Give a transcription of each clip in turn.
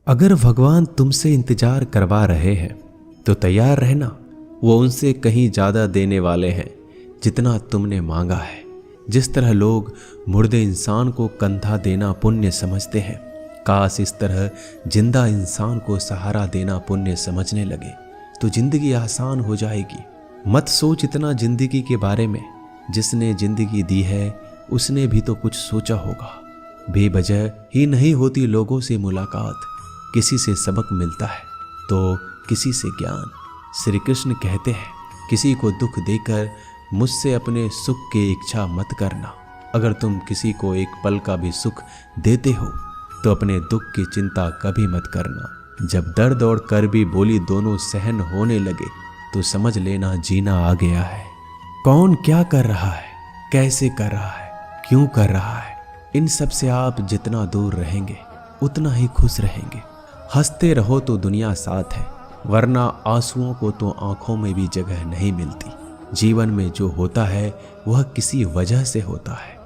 अगर भगवान तुमसे इंतजार करवा रहे हैं तो तैयार रहना। वो उनसे कहीं ज़्यादा देने वाले हैं जितना तुमने मांगा है। जिस तरह लोग मुर्दे इंसान को कंधा देना पुण्य समझते हैं, काश इस तरह जिंदा इंसान को सहारा देना पुण्य समझने लगे तो जिंदगी आसान हो जाएगी। मत सोच इतना जिंदगी के बारे में। जिसने जिंदगी दी है उसने भी तो कुछ सोचा होगा। बेवजह ही नहीं होती लोगों से मुलाकात, किसी से सबक मिलता है तो किसी से ज्ञान। श्री कृष्ण कहते हैं, किसी को दुख देकर मुझसे अपने सुख की इच्छा मत करना। अगर तुम किसी को एक पल का भी सुख देते हो तो अपने दुख की चिंता कभी मत करना। जब दर्द और करबी बोली दोनों सहन होने लगे तो समझ लेना जीना आ गया है। कौन क्या कर रहा है, कैसे कर रहा है, क्यों कर रहा है, इन सब से आप जितना दूर रहेंगे उतना ही खुश रहेंगे। हंसते रहो तो दुनिया साथ है, वरना आंसुओं को तो आंखों में भी जगह नहीं मिलती। जीवन में जो होता है वह किसी वजह से होता है।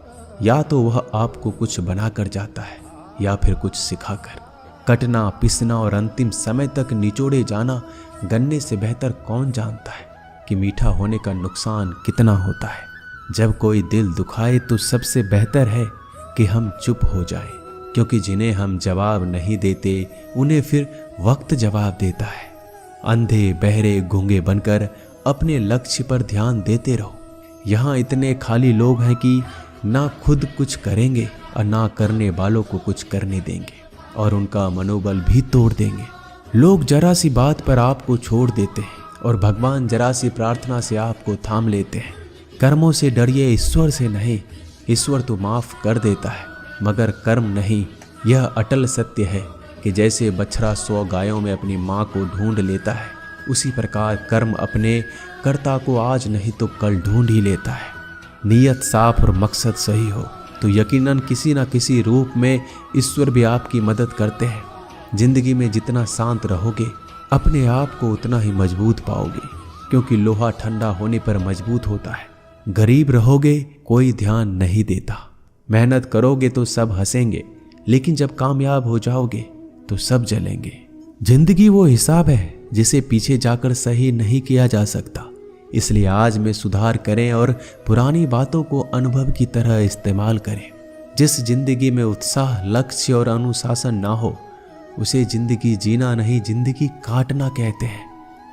या तो वह आपको कुछ बनाकर जाता है या फिर कुछ सिखाकर। कटना, पिसना और अंतिम समय तक निचोड़े जाना गन्ने से बेहतर कौन जानता है कि मीठा होने का नुकसान कितना होता है। जब कोई दिल दुखाए तो सबसे बेहतर है कि हम चुप हो जाएं, क्योंकि जिन्हें हम जवाब नहीं देते उन्हें फिर वक्त जवाब देता है। अंधे बहरे गूंगे बनकर अपने लक्ष्य पर ध्यान देते रहो। यहाँ इतने खाली लोग हैं कि ना खुद कुछ करेंगे और ना करने वालों को कुछ करने देंगे और उनका मनोबल भी तोड़ देंगे। लोग जरा सी बात पर आपको छोड़ देते हैं और भगवान जरा सी प्रार्थना से आपको थाम लेते हैं। कर्मों से डरिए, ईश्वर से नहीं। ईश्वर तो माफ कर देता है मगर कर्म नहीं। यह अटल सत्य है कि जैसे बछड़ा 100 गायों में अपनी माँ को ढूंढ लेता है, उसी प्रकार कर्म अपने कर्ता को आज नहीं तो कल ढूंढ ही लेता है। नीयत साफ और मकसद सही हो तो यकीनन किसी न किसी रूप में ईश्वर भी आपकी मदद करते हैं। जिंदगी में जितना शांत रहोगे अपने आप को उतना ही मजबूत पाओगे, क्योंकि लोहा ठंडा होने पर मजबूत होता है। गरीब रहोगे कोई ध्यान नहीं देता। मेहनत करोगे तो सब हंसेंगे, लेकिन जब कामयाब हो जाओगे तो सब जलेंगे। जिंदगी वो हिसाब है जिसे पीछे जाकर सही नहीं किया जा सकता। इसलिए आज में सुधार करें और पुरानी बातों को अनुभव की तरह इस्तेमाल करें। जिस जिंदगी में उत्साह, लक्ष्य और अनुशासन ना हो उसे जिंदगी जीना नहीं, जिंदगी काटना कहते हैं।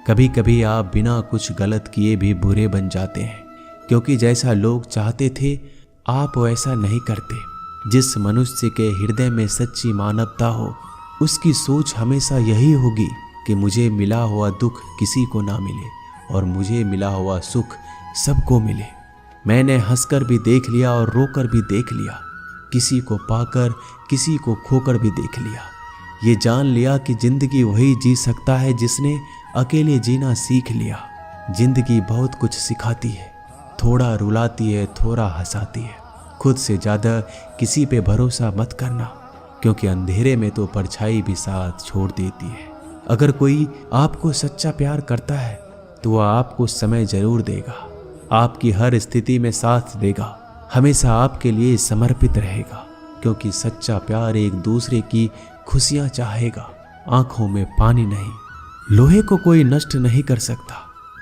कभी कभी आप बिना कुछ गलत किए भी बुरे बन जाते हैं, क्योंकि जैसा लोग चाहते थे आप वैसा नहीं करते। जिस मनुष्य के हृदय में सच्ची मानवता हो उसकी सोच हमेशा यही होगी कि मुझे मिला हुआ दुख किसी को ना मिले और मुझे मिला हुआ सुख सबको मिले। मैंने हंसकर भी देख लिया और रोकर भी देख लिया, किसी को पाकर किसी को खोकर भी देख लिया। ये जान लिया कि जिंदगी वही जी सकता है जिसने अकेले जीना सीख लिया। जिंदगी बहुत कुछ सिखाती है, थोड़ा रुलाती है, थोड़ा हंसाती है। खुद से ज़्यादा किसी पे भरोसा मत करना, क्योंकि अंधेरे में तो परछाई भी साथ छोड़ देती है। अगर कोई आपको सच्चा प्यार करता है तो वह आपको समय जरूर देगा, आपकी हर स्थिति में साथ देगा, हमेशा आपके लिए समर्पित रहेगा। क्योंकि सच्चा प्यार एक दूसरे की खुशियाँ चाहेगा, आंखों में पानी नहीं। लोहे को कोई नष्ट नहीं कर सकता,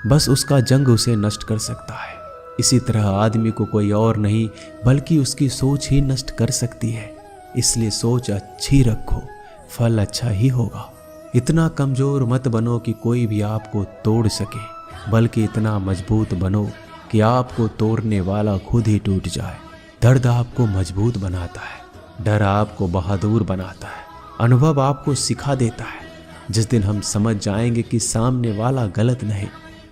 बस उसका जंग उसे नष्ट कर सकता है। इसी तरह आदमी को कोई और नहीं बल्कि उसकी सोच ही नष्ट कर सकती है। इसलिए सोच अच्छी रखो, फल अच्छा ही होगा। इतना कमजोर मत बनो कि कोई भी आपको तोड़ सके, बल्कि इतना मजबूत बनो कि आपको तोड़ने वाला खुद ही टूट जाए। दर्द आपको मजबूत बनाता है, डर आपको बहादुर बनाता है, अनुभव आपको सिखा देता है। जिस दिन हम समझ जाएंगे कि सामने वाला गलत नहीं,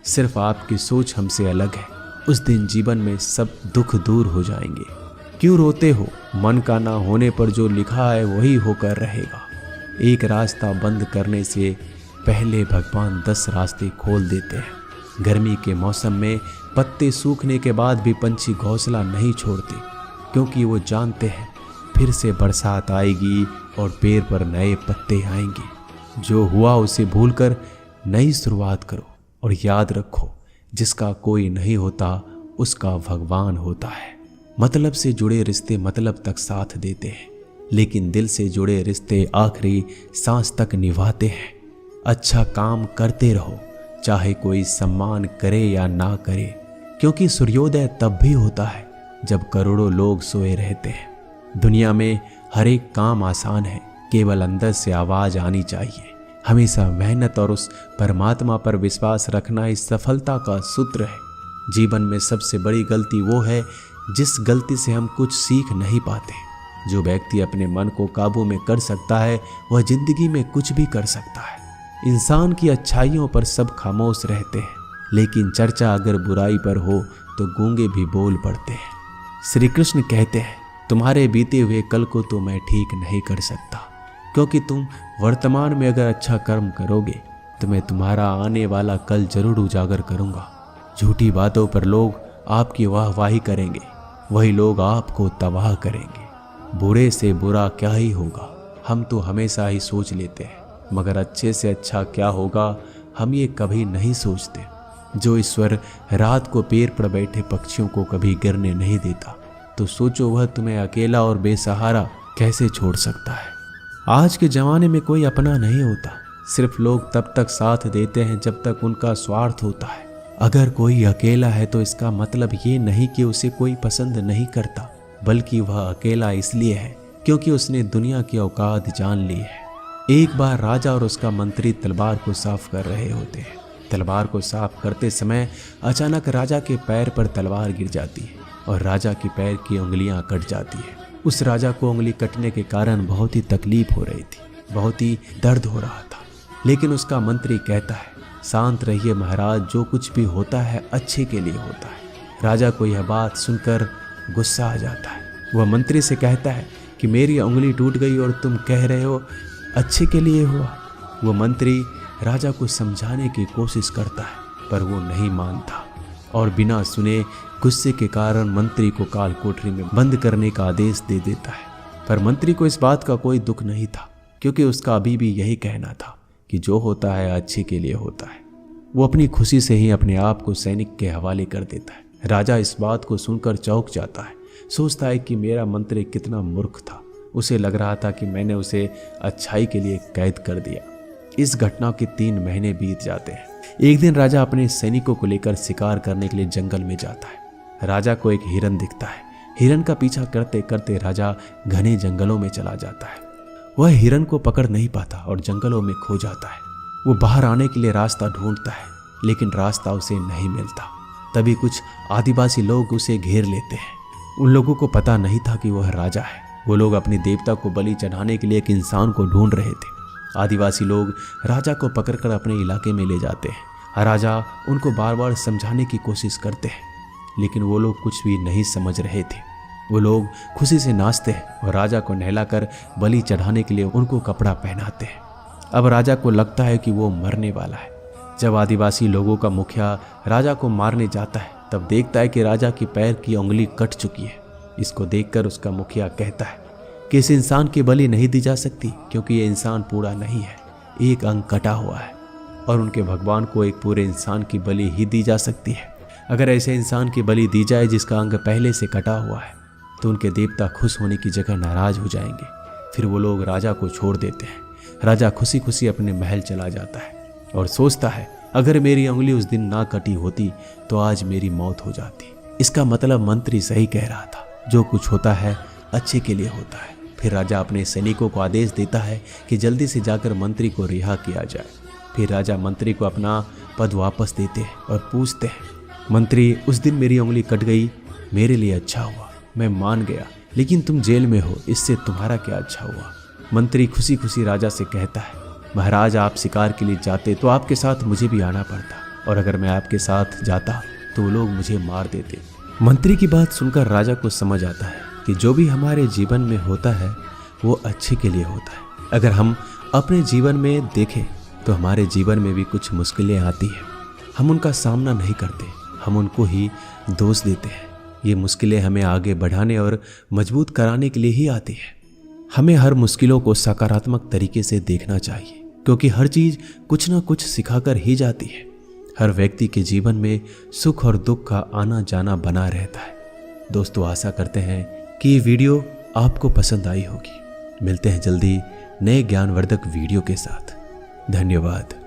सिर्फ आपकी सोच हमसे अलग है, उस दिन जीवन में सब दुख दूर हो जाएंगे। क्यों रोते हो? मन का ना होने पर जो लिखा है वही होकर रहेगा। एक रास्ता बंद करने से पहले भगवान 10 रास्ते खोल देते हैं। गर्मी के मौसम में पत्ते सूखने के बाद भी पंछी घोंसला नहीं छोड़ते, क्योंकि वो जानते हैं फिर से बरसात आएगी और पेड़ पर नए पत्ते आएंगे। जो हुआ उसे भूलकर नई शुरुआत करो और याद रखो, जिसका कोई नहीं होता उसका भगवान होता है। मतलब से जुड़े रिश्ते मतलब तक साथ देते हैं, लेकिन दिल से जुड़े रिश्ते आखिरी सांस तक निभाते हैं। अच्छा काम करते रहो, चाहे कोई सम्मान करे या ना करे, क्योंकि सूर्योदय तब भी होता है जब करोड़ों लोग सोए रहते हैं। दुनिया में हर एक काम आसान है, केवल अंदर से आवाज आनी चाहिए। हमेशा मेहनत और उस परमात्मा पर विश्वास रखना इस सफलता का सूत्र है। जीवन में सबसे बड़ी गलती वो है जिस गलती से हम कुछ सीख नहीं पाते। जो व्यक्ति अपने मन को काबू में कर सकता है वह जिंदगी में कुछ भी कर सकता है। इंसान की अच्छाइयों पर सब खामोश रहते हैं, लेकिन चर्चा अगर बुराई पर हो तो गूंगे भी बोल पड़ते हैं। श्री कृष्ण कहते हैं, तुम्हारे बीते हुए कल को तो मैं ठीक नहीं कर सकता, क्योंकि तुम वर्तमान में अगर अच्छा कर्म करोगे तो मैं तुम्हारा आने वाला कल जरूर उजागर करूंगा। झूठी बातों पर लोग आपकी वाहवाही करेंगे, वही लोग आपको तबाह करेंगे। बुरे से बुरा क्या ही होगा, हम तो हमेशा ही सोच लेते हैं, मगर अच्छे से अच्छा क्या होगा हम ये कभी नहीं सोचते। जो ईश्वर रात को पेड़ पर बैठे पक्षियों को कभी गिरने नहीं देता, तो सोचो वह तुम्हें अकेला और बेसहारा कैसे छोड़ सकता है। आज के ज़माने में कोई अपना नहीं होता, सिर्फ लोग तब तक साथ देते हैं जब तक उनका स्वार्थ होता है। अगर कोई अकेला है तो इसका मतलब ये नहीं कि उसे कोई पसंद नहीं करता, बल्कि वह अकेला इसलिए है क्योंकि उसने दुनिया की औकात जान ली है। एक बार राजा और उसका मंत्री तलवार को साफ कर रहे होते हैं। तलवार को साफ करते समय अचानक राजा के पैर पर तलवार गिर जाती है और राजा की पैर की उंगलियां कट जाती है। उस राजा को उंगली कटने के कारण बहुत ही तकलीफ हो रही थी, बहुत ही दर्द हो रहा था। लेकिन उसका मंत्री कहता है, शांत रहिए महाराज, जो कुछ भी होता है अच्छे के लिए होता है। राजा को यह बात सुनकर गुस्सा आ जाता है। वह मंत्री से कहता है कि मेरी उंगली टूट गई और तुम कह रहे हो अच्छे के लिए हुआ। वह मंत्री राजा को समझाने की कोशिश करता है, पर वो नहीं मानता और बिना सुने गुस्से के कारण मंत्री को काल कोठरी में बंद करने का आदेश दे देता है। पर मंत्री को इस बात का कोई दुख नहीं था, क्योंकि उसका अभी भी यही कहना था कि जो होता है अच्छे के लिए होता है। वो अपनी खुशी से ही अपने आप को सैनिक के हवाले कर देता है। राजा इस बात को सुनकर चौंक जाता है, सोचता है कि मेरा मंत्री कितना मूर्ख था। उसे लग रहा था कि मैंने उसे अच्छाई के लिए कैद कर दिया। इस घटना के 3 महीने बीत जाते हैं। एक दिन राजा अपने सैनिकों को लेकर शिकार करने के लिए जंगल में जाता है। राजा को एक हिरन दिखता है। हिरन का पीछा करते करते राजा घने जंगलों में चला जाता है। वह हिरन को पकड़ नहीं पाता और जंगलों में खो जाता है। वो बाहर आने के लिए रास्ता ढूंढता है, लेकिन रास्ता उसे नहीं मिलता। तभी कुछ आदिवासी लोग उसे घेर लेते हैं। उन लोगों को पता नहीं था कि वह राजा है। वो लोग अपने देवता को बलि चढ़ाने के लिए एक इंसान को ढूंढ रहे थे। आदिवासी लोग राजा को पकड़कर अपने इलाके में ले जाते हैं। राजा उनको बार बार समझाने की कोशिश करते हैं, लेकिन वो लोग कुछ भी नहीं समझ रहे थे। वो लोग खुशी से नाचते हैं और राजा को नहलाकर बलि चढ़ाने के लिए उनको कपड़ा पहनाते हैं। अब राजा को लगता है कि वो मरने वाला है। जब आदिवासी लोगों का मुखिया राजा को मारने जाता है, तब देखता है कि राजा की पैर की उंगली कट चुकी है। इसको देखकर उसका मुखिया कहता है कि इस इंसान की बलि नहीं दी जा सकती, क्योंकि ये इंसान पूरा नहीं है, एक अंग कटा हुआ है, और उनके भगवान को एक पूरे इंसान की बलि ही दी जा सकती है। अगर ऐसे इंसान की बलि दी जाए जिसका अंग पहले से कटा हुआ है, तो उनके देवता खुश होने की जगह नाराज हो जाएंगे। फिर वो लोग राजा को छोड़ देते हैं। राजा खुशी खुशी अपने महल चला जाता है और सोचता है, अगर मेरी उंगली उस दिन ना कटी होती तो आज मेरी मौत हो जाती। इसका मतलब मंत्री सही कह रहा था, जो कुछ होता है अच्छे के लिए होता है। फिर राजा अपने सैनिकों को आदेश देता है कि जल्दी से जाकर मंत्री को रिहा किया जाए। फिर राजा मंत्री को अपना पद वापस देते हैं और पूछते हैं, मंत्री उस दिन मेरी उंगली कट गई, मेरे लिए अच्छा हुआ, मैं मान गया, लेकिन तुम जेल में हो, इससे तुम्हारा क्या अच्छा हुआ। मंत्री खुशी खुशी राजा से कहता है, महाराज आप शिकार के लिए जाते तो आपके साथ मुझे भी आना पड़ता, और अगर मैं आपके साथ जाता तो वो लोग मुझे मार देते। मंत्री की बात सुनकर राजा को समझ आता है कि जो भी हमारे जीवन में होता है वो अच्छे के लिए होता है। अगर हम अपने जीवन में देखें तो हमारे जीवन में भी कुछ मुश्किलें आती हैं, हम उनका सामना नहीं करते, हम उनको ही दोष देते हैं। ये मुश्किलें हमें आगे बढ़ाने और मजबूत कराने के लिए ही आती है। हमें हर मुश्किलों को सकारात्मक तरीके से देखना चाहिए, क्योंकि हर चीज़ कुछ ना कुछ सिखाकर ही जाती है। हर व्यक्ति के जीवन में सुख और दुख का आना जाना बना रहता है। दोस्तों, आशा करते हैं कि ये वीडियो आपको पसंद आई होगी। मिलते हैं जल्दी नए ज्ञानवर्धक वीडियो के साथ। धन्यवाद।